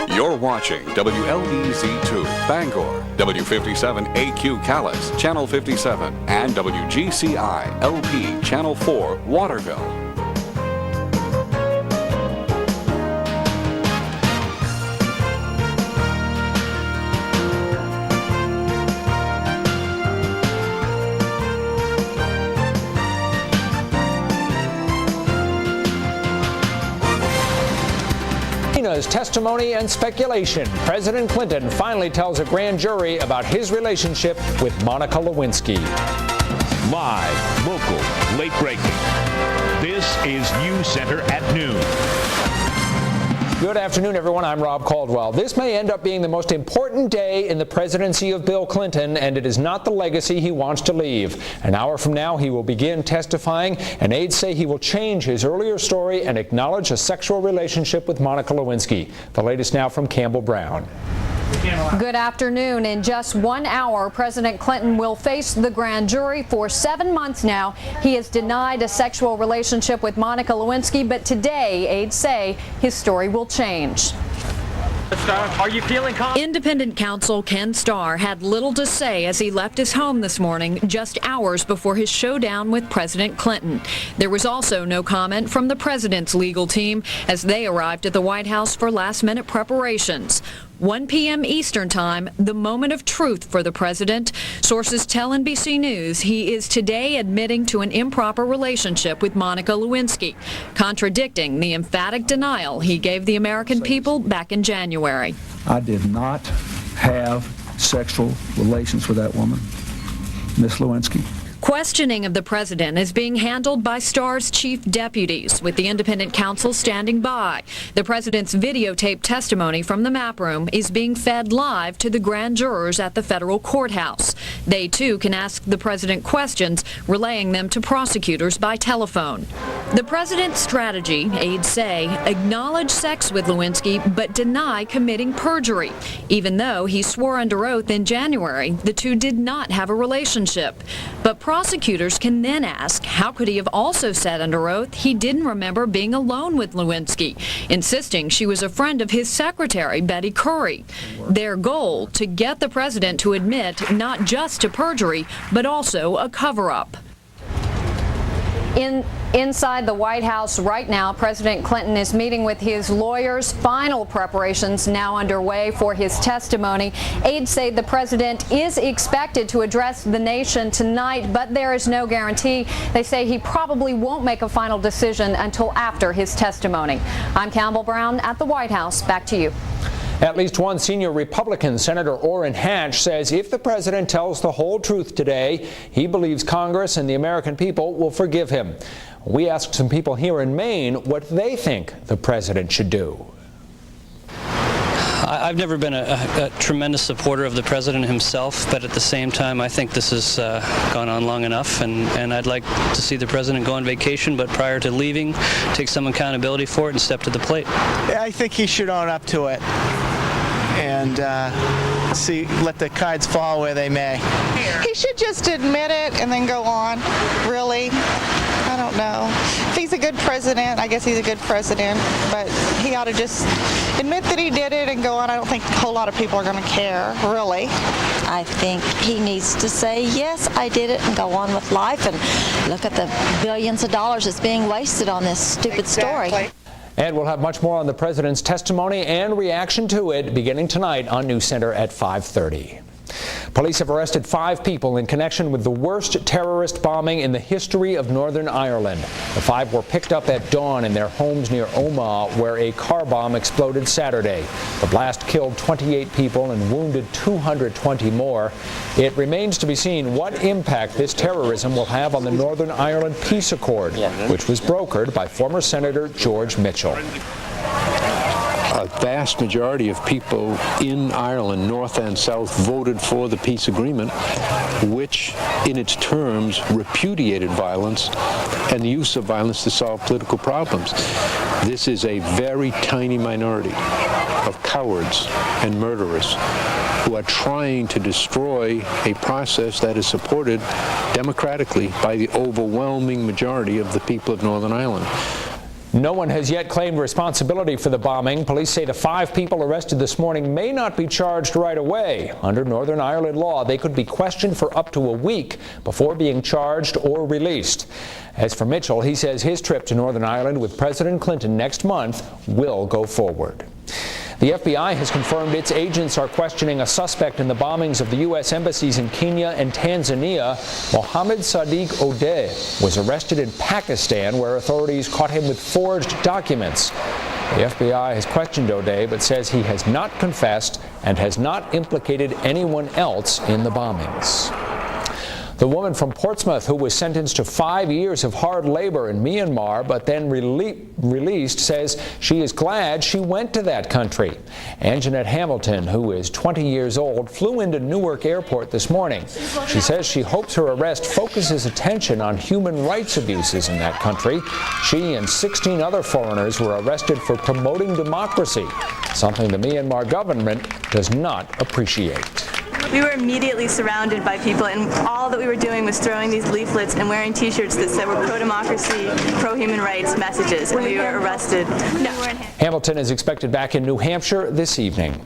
You're watching WLBZ-TV Bangor, W57AQ Calais, Channel 57, and WGCI LP Channel 4 Waterville. Testimony and speculation. President Clinton finally tells a grand jury about his relationship with Monica Lewinsky. Live, local, late breaking. This is News Center at noon. Good afternoon, everyone. I'm Rob Caldwell. This may end up being the most important day in the presidency of Bill Clinton, and it is not the legacy he wants to leave. An hour from now, he will begin testifying, and aides say he will change his earlier story and acknowledge a sexual relationship with Monica Lewinsky. The latest now from Campbell Brown. Good afternoon. In just 1 hour, President Clinton will face the grand jury. For 7 months now, he has denied a sexual relationship with Monica Lewinsky, but today, aides say his story will change. Are you feeling calm? Independent counsel Ken Starr had little to say as he left his home this morning, just hours before his showdown with President Clinton. There was also no comment from the president's legal team as they arrived at the White House for last-minute preparations. 1 p.m. Eastern Time, the moment of truth for the president. Sources tell NBC News he is today admitting to an improper relationship with Monica Lewinsky, contradicting the emphatic denial he gave the American people back in January. I did not have sexual relations with that woman, Miss Lewinsky. Questioning of the president is being handled by Starr's chief deputies, with the independent counsel standing by. The president's videotaped testimony from the map room is being fed live to the grand jurors at the federal courthouse. They, too, can ask the president questions, relaying them to prosecutors by telephone. The president's strategy, aides say, acknowledge sex with Lewinsky but deny committing perjury. Even though he swore under oath in January, the two did not have a relationship. But prosecutors can then ask, how could he have also said under oath he didn't remember being alone with Lewinsky, insisting she was a friend of his secretary, Betty Curry? Their goal, to get the president to admit not just to perjury, but also a cover-up. Inside the White House right now, President Clinton is meeting with his lawyers. Final preparations now underway for his testimony. Aides say the president is expected to address the nation tonight, but there is no guarantee. They say he probably won't make a final decision until after his testimony. I'm Campbell Brown at the White House. Back to you. At least one senior Republican, Senator Orrin Hatch, says if the president tells the whole truth today, he believes Congress and the American people will forgive him. We asked some people here in Maine what they think the president should do. I've never been a tremendous supporter of the president himself, but at the same time, I think this has gone on long enough, and I'd like to see the president go on vacation, but prior to leaving, take some accountability for it and step to the plate. I think he should own up to it and let the cards fall where they may. He should just admit it and then go on, really. I don't know. If he's a good president, I guess he's a good president, but he ought to just admit that he did it and go on. I don't think a whole lot of people are going to care, really. I think he needs to say, yes, I did it, and go on with life and look at the billions of dollars that's being wasted on this stupid story. And we'll have much more on the president's testimony and reaction to it beginning tonight on News Center at 5:30. Police have arrested 5 people in connection with the worst terrorist bombing in the history of Northern Ireland. The 5 were picked up at dawn in their homes near Omagh, where a car bomb exploded Saturday. The blast killed 28 people and wounded 220 more. It remains to be seen what impact this terrorism will have on the Northern Ireland Peace Accord, which was brokered by former Senator George Mitchell. A vast majority of people in Ireland, north and south, voted for the peace agreement, which in its terms repudiated violence and the use of violence to solve political problems. This is a very tiny minority of cowards and murderers who are trying to destroy a process that is supported democratically by the overwhelming majority of the people of Northern Ireland. No one has yet claimed responsibility for the bombing. Police say the 5 people arrested this morning may not be charged right away. Under Northern Ireland law, they could be questioned for up to a week before being charged or released. As for Mitchell, he says his trip to Northern Ireland with President Clinton next month will go forward. The FBI has confirmed its agents are questioning a suspect in the bombings of the U.S. embassies in Kenya and Tanzania. Mohammed Sadiq Odeh was arrested in Pakistan, where authorities caught him with forged documents. The FBI has questioned Odeh, but says he has not confessed and has not implicated anyone else in the bombings. The woman from Portsmouth who was sentenced to 5 years of hard labor in Myanmar but then released says she is glad she went to that country. Anjanette Hamilton, who is 20 years old, flew into Newark Airport this morning. She says she hopes her arrest focuses attention on human rights abuses in that country. She and 16 other foreigners were arrested for promoting democracy, something the Myanmar government does not appreciate. We were immediately surrounded by people, and all that we were doing was throwing these leaflets and wearing T-shirts that said we're pro-democracy, pro-human rights messages, and we were arrested. Hamilton is expected back in New Hampshire this evening.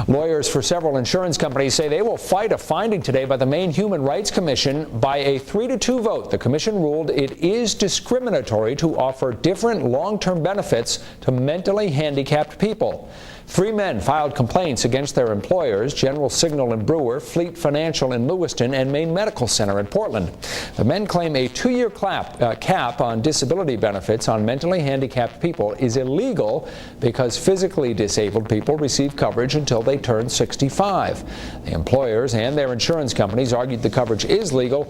Lawyers for several insurance companies say they will fight a finding today by the Maine Human Rights Commission. By a 3-2 vote, the commission ruled it is discriminatory to offer different long-term benefits to mentally handicapped people. 3 men filed complaints against their employers, General Signal in Brewer, Fleet Financial in Lewiston, and Maine Medical Center in Portland. The men claim a 2-year cap on disability benefits on mentally handicapped people is illegal because physically disabled people receive coverage until they turn 65. The employers and their insurance companies argued the coverage is legal.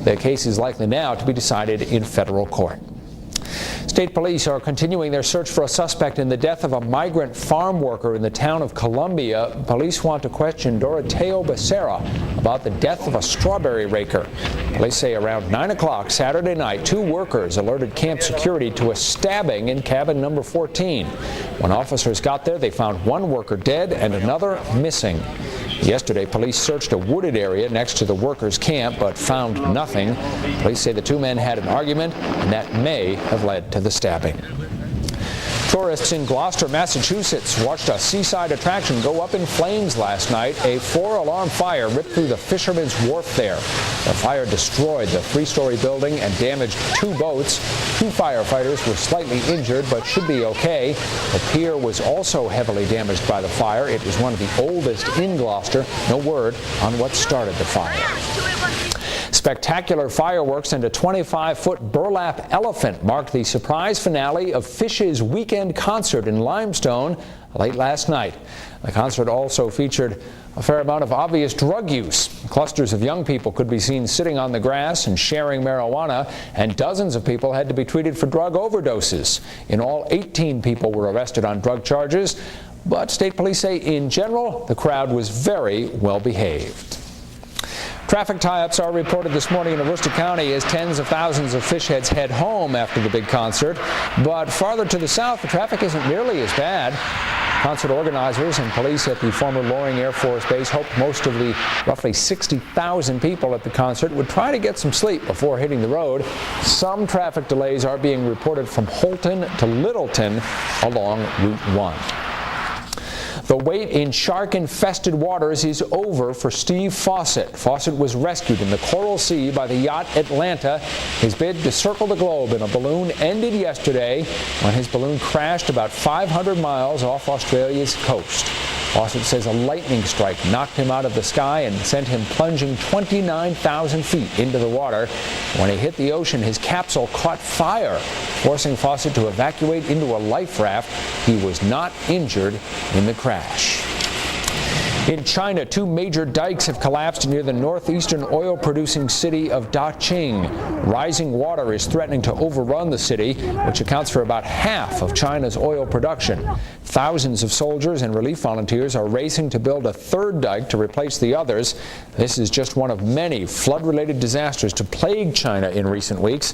The case is likely now to be decided in federal court. State police are continuing their search for a suspect in the death of a migrant farm worker in the town of Columbia. Police want to question Doroteo Becerra about the death of a strawberry raker. Police say around 9 o'clock Saturday night, 2 workers alerted camp security to a stabbing in cabin number 14. When officers got there, they found 1 worker dead and another missing. Yesterday, police searched a wooded area next to the workers' camp but found nothing. Police say the 2 men had an argument, and that may have led to the stabbing. Tourists in Gloucester, Massachusetts watched a seaside attraction go up in flames last night. A 4-alarm fire ripped through the Fisherman's Wharf there. The fire destroyed the 3-story building and damaged 2 boats. 2 firefighters were slightly injured but should be okay. The pier was also heavily damaged by the fire. It was one of the oldest in Gloucester. No word on what started the fire. Spectacular fireworks and a 25-foot burlap elephant marked the surprise finale of Phish's weekend concert in Limestone late last night. The concert also featured a fair amount of obvious drug use. Clusters of young people could be seen sitting on the grass and sharing marijuana, and dozens of people had to be treated for drug overdoses. In all, 18 people were arrested on drug charges, but state police say in general the crowd was very well behaved. Traffic tie-ups are reported this morning in Aroostook County as tens of thousands of Phish heads head home after the big concert. But farther to the south, the traffic isn't nearly as bad. Concert organizers and police at the former Loring Air Force Base hoped most of the roughly 60,000 people at the concert would try to get some sleep before hitting the road. Some traffic delays are being reported from Holton to Littleton along Route 1. The wait in shark-infested waters is over for Steve Fawcett. Fawcett was rescued in the Coral Sea by the yacht Atlanta. His bid to circle the globe in a balloon ended yesterday when his balloon crashed about 500 miles off Australia's coast. Fawcett says a lightning strike knocked him out of the sky and sent him plunging 29,000 feet into the water. When he hit the ocean, his capsule caught fire, forcing Fawcett to evacuate into a life raft. He was not injured in the crash. In China, 2 major dikes have collapsed near the northeastern oil-producing city of Daqing. Rising water is threatening to overrun the city, which accounts for about half of China's oil production. Thousands of soldiers and relief volunteers are racing to build a 3rd dike to replace the others. This is just one of many flood-related disasters to plague China in recent weeks.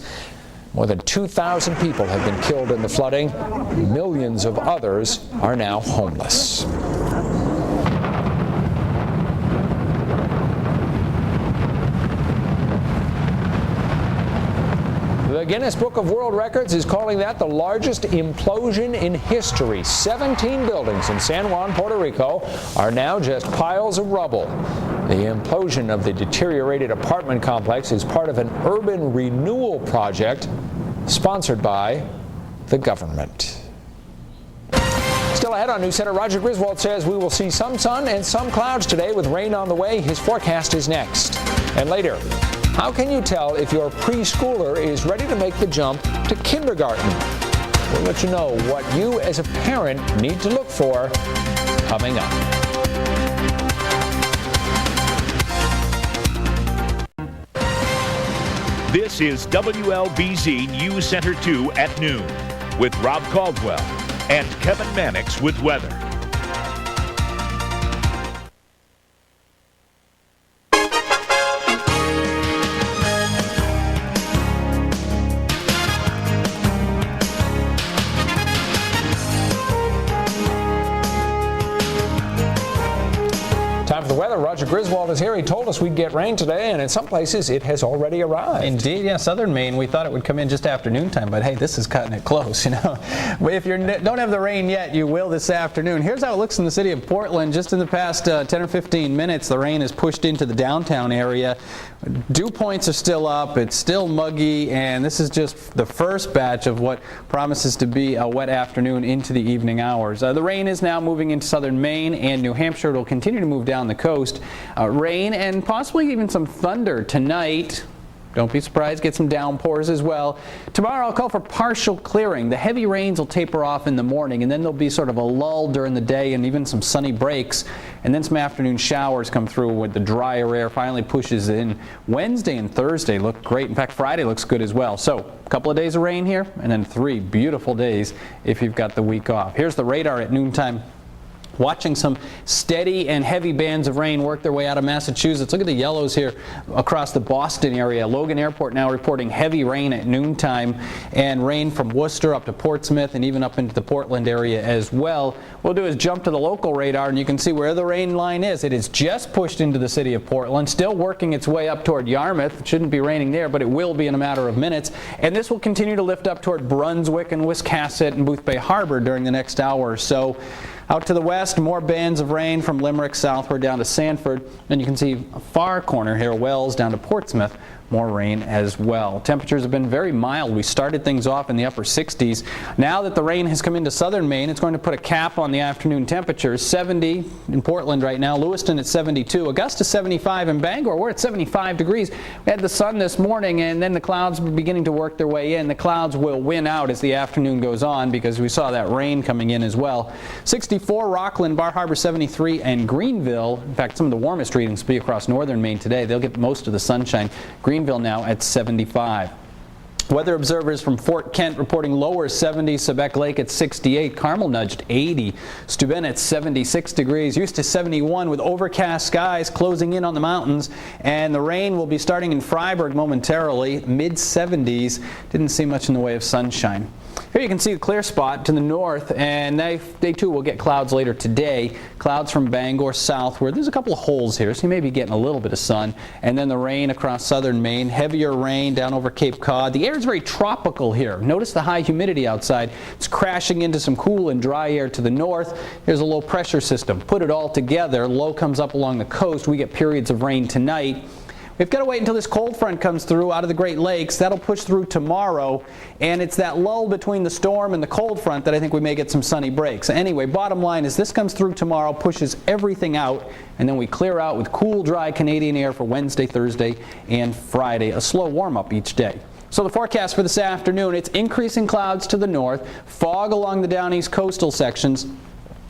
More than 2,000 people have been killed in the flooding. Millions of others are now homeless. The Guinness Book of World Records is calling that the largest implosion in history. 17 buildings in San Juan, Puerto Rico are now just piles of rubble. The implosion of the deteriorated apartment complex is part of an urban renewal project sponsored by the government. Still ahead on News Center, Roger Griswold says we will see some sun and some clouds today with rain on the way. His forecast is next. And later, how can you tell if your preschooler is ready to make the jump to kindergarten? We'll let you know what you as a parent need to look for coming up. This is WLBZ News Center 2 at noon with Rob Caldwell and Kevin Mannix with weather. Time for the weather. Roger Griswold is here. He told us we'd get rain today, and in some places it has already arrived. Indeed, yeah. Southern Maine, we thought it would come in just after noontime, but hey, this is cutting it close, you know. If you don't have the rain yet, you will this afternoon. Here's how it looks in the city of Portland. Just in the past 10 or 15 minutes, the rain has pushed into the downtown area. Dew points are still up. It's still muggy, and this is just the first batch of what promises to be a wet afternoon into the evening hours. The rain is now moving into southern Maine and New Hampshire. It will continue to move down the coast. Rain and possibly even some thunder tonight. Don't be surprised, get some downpours as well. Tomorrow I'll call for partial clearing. The heavy rains will taper off in the morning, and then there'll be sort of a lull during the day and even some sunny breaks. And then some afternoon showers come through with the drier air finally pushes in. Wednesday and Thursday look great. In fact, Friday looks good as well. So a couple of days of rain here, and then 3 beautiful days if you've got the week off. Here's the radar at noontime. Watching some steady and heavy bands of rain work their way out of Massachusetts. Look at the yellows here across the Boston area. Logan Airport now reporting heavy rain at noontime, and rain from Worcester up to Portsmouth and even up into the Portland area as well. What we'll do is jump to the local radar, and you can see where the rain line is. It is just pushed into the city of Portland, still working its way up toward Yarmouth. It shouldn't be raining there, but it will be in a matter of minutes. And this will continue to lift up toward Brunswick and Wiscasset and Booth Bay Harbor during the next hour or so. Out to the west, more bands of rain from Limerick southward down to Sanford. And you can see a far corner here, Wells down to Portsmouth. More rain as well. Temperatures have been very mild. We started things off in the upper 60s. Now that the rain has come into southern Maine, it's going to put a cap on the afternoon temperatures. 70 in Portland right now, Lewiston at 72, Augusta 75, and Bangor we're at 75 degrees. We had the sun this morning, and then the clouds were beginning to work their way in. The clouds will win out as the afternoon goes on because we saw that rain coming in as well. 64 Rockland, Bar Harbor 73, and Greenville. In fact, some of the warmest readings will be across northern Maine today. They'll get most of the sunshine. Greenville now at 75. Weather observers from Fort Kent reporting lower 70s, Sebec Lake at 68, Carmel nudged 80, Steuben at 76 degrees, Eustis 71 with overcast skies closing in on the mountains, and the rain will be starting in Freiburg momentarily, mid-70s. Didn't see much in the way of sunshine. Here you can see the clear spot to the north, and they too will get clouds later today. Clouds from Bangor southward. There's a couple of holes here, so you may be getting a little bit of sun. And then the rain across southern Maine. Heavier rain down over Cape Cod. The air is very tropical here. Notice the high humidity outside. It's crashing into some cool and dry air to the north. Here's a low pressure system. Put it all together. Low comes up along the coast. We get periods of rain tonight. We've got to wait until this cold front comes through out of the Great Lakes. That'll push through tomorrow, and it's that lull between the storm and the cold front that I think we may get some sunny breaks. Anyway, bottom line is this comes through tomorrow, pushes everything out, and then we clear out with cool, dry Canadian air for Wednesday, Thursday, and Friday. A slow warm-up each day. So the forecast for this afternoon, it's increasing clouds to the north, fog along the down east coastal sections.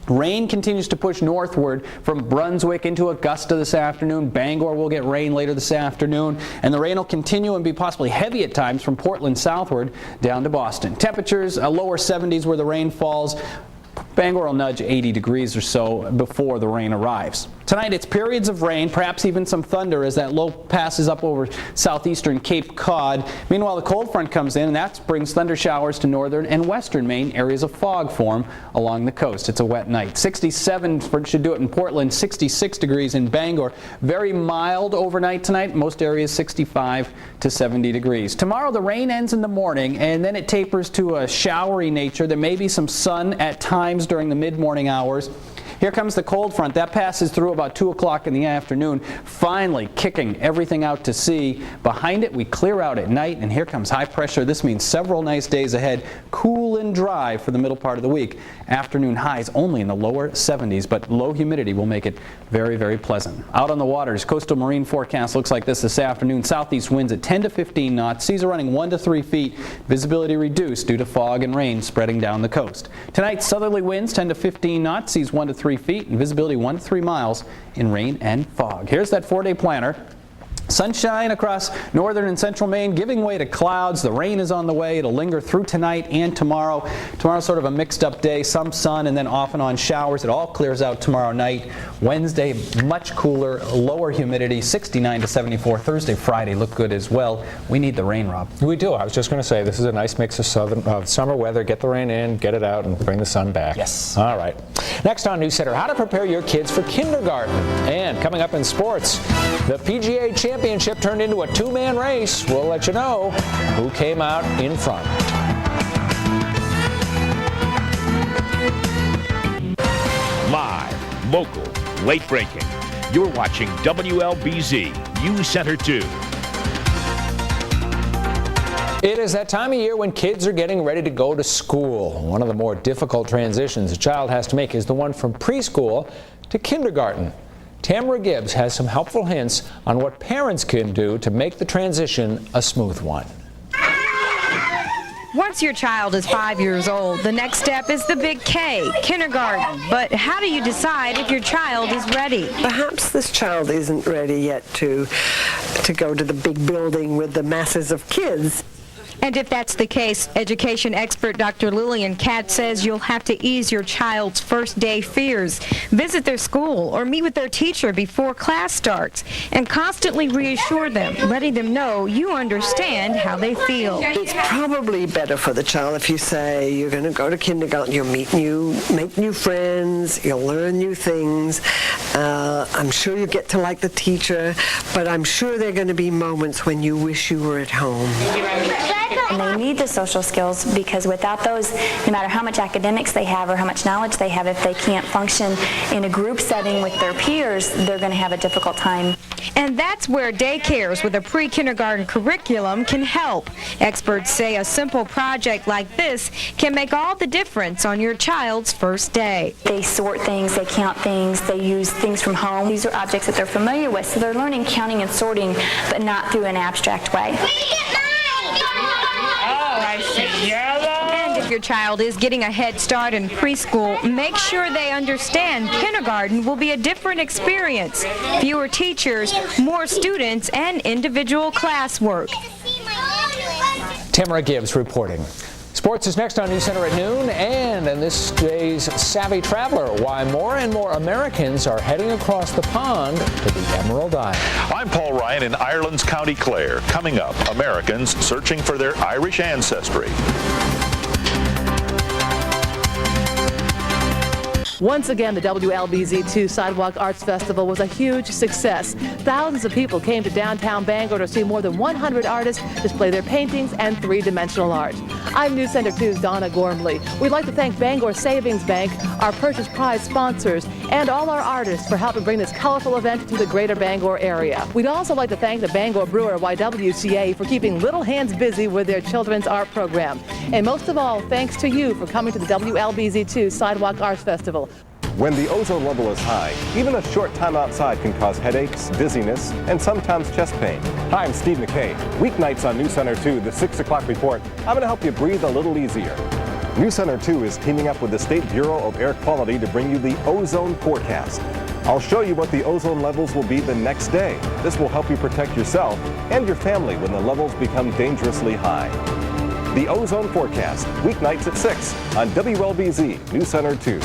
Rain continues to push northward from Brunswick into Augusta this afternoon. Bangor will get rain later this afternoon. And the rain will continue and be possibly heavy at times from Portland southward down to Boston. Temperatures, lower 70s where the rain falls. Bangor will nudge 80 degrees or so before the rain arrives. Tonight it's periods of rain, perhaps even some thunder as that low passes up over southeastern Cape Cod. Meanwhile, the cold front comes in and that brings thunder showers to northern and western Maine. Areas of fog form along the coast. It's a wet night. 67 should do it in Portland, 66 degrees in Bangor. Very mild overnight tonight. Most areas 65 to 70 degrees. Tomorrow the rain ends in the morning and then it tapers to a showery nature. There may be some sun at times during the mid-morning hours. Here comes the cold front. That passes through about 2 o'clock in the afternoon, finally kicking everything out to sea. Behind it, we clear out at night, and here comes high pressure. This means several nice days ahead, cool and dry for the middle part of the week. Afternoon highs only in the lower 70s, but low humidity will make it very, very pleasant. Out on the waters, coastal marine forecast looks like this afternoon. Southeast winds at 10 to 15 knots. Seas are running 1 to 3 feet. Visibility reduced due to fog and rain spreading down the coast. Tonight, southerly winds 10 to 15 knots. Seas 1 to 3 feet and visibility 1 to 3 miles in rain and fog. Here's that 4-day planner. Sunshine across northern and central Maine, giving way to clouds. The rain is on the way. It'll linger through tonight and tomorrow. Tomorrow's sort of a mixed up day, some sun and then off and on showers. It all clears out tomorrow night. Wednesday, much cooler, lower humidity, 69 to 74. Thursday, Friday look good as well. We need the rain, Rob. We do. I was just going to say this is a nice mix of summer weather. Get the rain in, get it out, and bring the sun back. Yes. All right. Next on News Center, how to prepare your kids for kindergarten. And coming up in sports, the PGA Championship turned into a two-man race. We'll let you know who came out in front. Live, local, late breaking. You're watching WLBZ News Center 2. It is that time of year when kids are getting ready to go to school. One of the more difficult transitions a child has to make is the one from preschool to kindergarten. Tamara Gibbs has some helpful hints on what parents can do to make the transition a smooth one. Once your child is 5 years old, the next step is the big K, kindergarten. But how do you decide if your child is ready? Perhaps this child isn't ready yet to go to the big building with the masses of kids. And if that's the case, education expert Dr. Lillian Katz says you'll have to ease your child's first day fears, visit their school, or meet with their teacher before class starts, and constantly reassure them, letting them know you understand how they feel. It's probably better for the child if you say you're going to go to kindergarten, you'll make new friends, you'll learn new things. I'm sure you get to like the teacher, but I'm sure there are going to be moments when you wish you were at home. And they need the social skills because without those, no matter how much academics they have or how much knowledge they have, if they can't function in a group setting with their peers, they're going to have a difficult time. And that's where daycares with a pre-kindergarten curriculum can help. Experts say a simple project like this can make all the difference on your child's first day. They sort things, they count things, they use things from home. These are objects that they're familiar with, so they're learning counting and sorting, but not through an abstract way. And if your child is getting a head start in preschool, make sure they understand kindergarten will be a different experience. Fewer teachers, more students, and individual classwork. Tamara Gibbs reporting. Sports is next on News Center at noon, and in this day's Savvy Traveler, why more and more Americans are heading across the pond to the Emerald Isle. I'm Paul Ryan in Ireland's County Clare. Coming up, Americans searching for their Irish ancestry. Once again, the WLBZ-TV Sidewalk Arts Festival was a huge success. Thousands of people came to downtown Bangor to see more than 100 artists display their paintings and three-dimensional art. I'm News Center 2's Donna Gormley. We'd like to thank Bangor Savings Bank, our Purchase Prize sponsors, and all our artists for helping bring this colorful event to the greater Bangor area. We'd also like to thank the Bangor Brewer YWCA for keeping little hands busy with their children's art program. And most of all, thanks to you for coming to the WLBZ-TV Sidewalk Arts Festival. When the ozone level is high, even a short time outside can cause headaches, dizziness, and sometimes chest pain. Hi, I'm Steve McKay. Weeknights on News Center 2, the 6 o'clock report, I'm going to help you breathe a little easier. News Center 2 is teaming up with the State Bureau of Air Quality to bring you the ozone forecast. I'll show you what the ozone levels will be the next day. This will help you protect yourself and your family when the levels become dangerously high. The ozone forecast, weeknights at 6 on WLBZ News Center 2.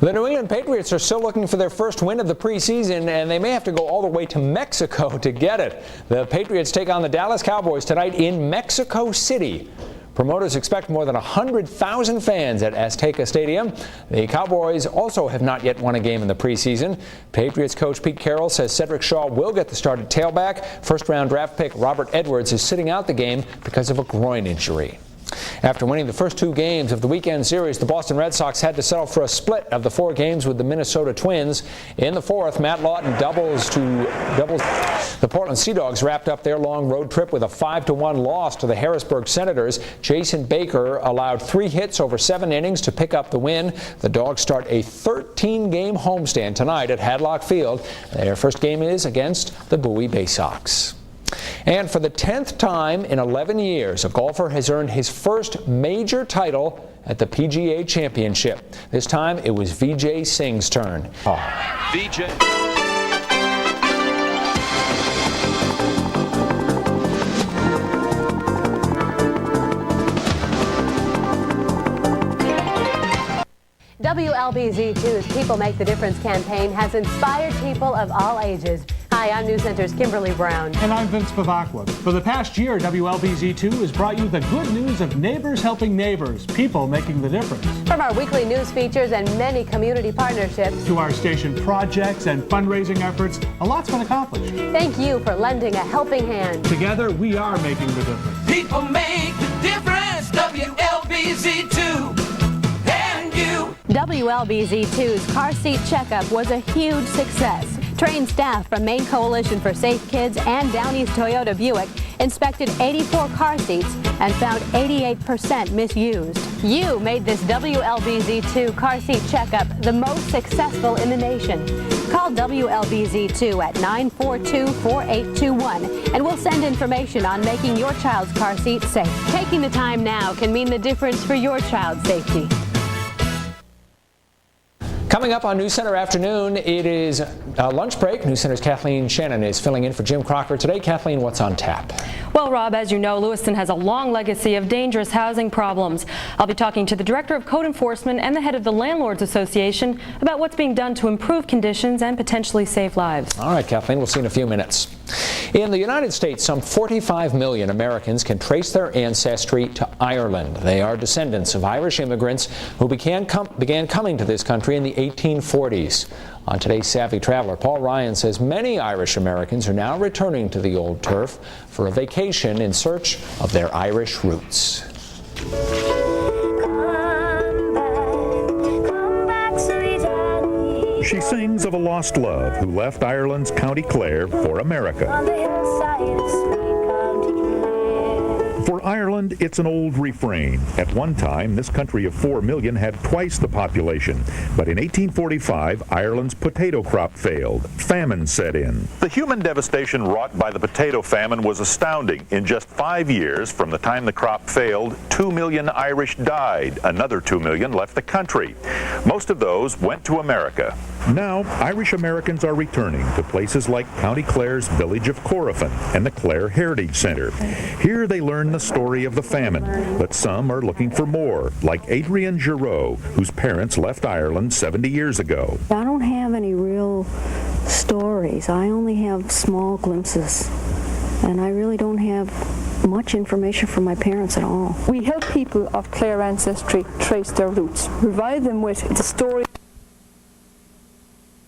The New England Patriots are still looking for their first win of the preseason, and they may have to go all the way to Mexico to get it. The Patriots take on the Dallas Cowboys tonight in Mexico City. Promoters expect more than 100,000 fans at Azteca Stadium. The Cowboys also have not yet won a game in the preseason. Patriots coach Pete Carroll says Cedric Shaw will get the start at tailback. First-round draft pick Robert Edwards is sitting out the game because of a groin injury. After winning the first 2 games of the weekend series, the Boston Red Sox had to settle for a split of the 4 games with the Minnesota Twins. In the 4th, Matt Lawton doubles. The Portland Sea Dogs wrapped up their long road trip with a 5-1 loss to the Harrisburg Senators. Jason Baker allowed 3 hits over 7 innings to pick up the win. The Dogs start a 13-game homestand tonight at Hadlock Field. Their first game is against the Bowie Bay Sox. And for the 10th time in 11 years, a golfer has earned his first major title at the PGA Championship. This time, it was Vijay Singh's turn. Vijay. WLBZ-TV's People Make the Difference campaign has inspired people of all ages. Hi, I'm News Center's Kimberly Brown. And I'm Vince Pavakwa. For the past year, WLBZ-2 has brought you the good news of neighbors helping neighbors, people making the difference. From our weekly news features and many community partnerships, to our station projects and fundraising efforts, a lot's been accomplished. Thank you for lending a helping hand. Together, we are making the difference. People make the difference, WLBZ-2. WLBZ-2's car seat checkup was a huge success. Trained staff from Maine Coalition for Safe Kids and Down East Toyota Buick inspected 84 car seats and found 88% misused. You made this WLBZ-2 car seat checkup the most successful in the nation. Call WLBZ-2 at 942-4821 and we'll send information on making your child's car seat safe. Taking the time now can mean the difference for your child's safety. Coming up on News Center Afternoon, it is a lunch break. News Center's Kathleen Shannon is filling in for Jim Crocker today. Kathleen, what's on tap? Well, Rob, as you know, Lewiston has a long legacy of dangerous housing problems. I'll be talking to the Director of Code Enforcement and the head of the Landlords Association about what's being done to improve conditions and potentially save lives. All right, Kathleen, we'll see you in a few minutes. In the United States, some 45 million Americans can trace their ancestry to Ireland. They are descendants of Irish immigrants who began coming to this country in the 1840s. On today's Savvy Traveler, Paul Ryan says many Irish Americans are now returning to the old turf for a vacation in search of their Irish roots. She sings of a lost love who left Ireland's County Clare for America. For Ireland, it's an old refrain. At one time, this country of 4 million had twice the population. But in 1845, Ireland's potato crop failed. Famine set in. The human devastation wrought by the potato famine was astounding. In just 5 years, from the time the crop failed, 2 million Irish died. Another 2 million left the country. Most of those went to America. Now, Irish Americans are returning to places like County Clare's village of Corofin and the Clare Heritage Center. Here they learn the story of the famine, but some are looking for more, like Adrienne Giroux, whose parents left Ireland 70 years ago. I don't have any real stories. I only have small glimpses, and I really don't have much information from my parents at all. We help people of Clare ancestry trace their roots, provide them with the story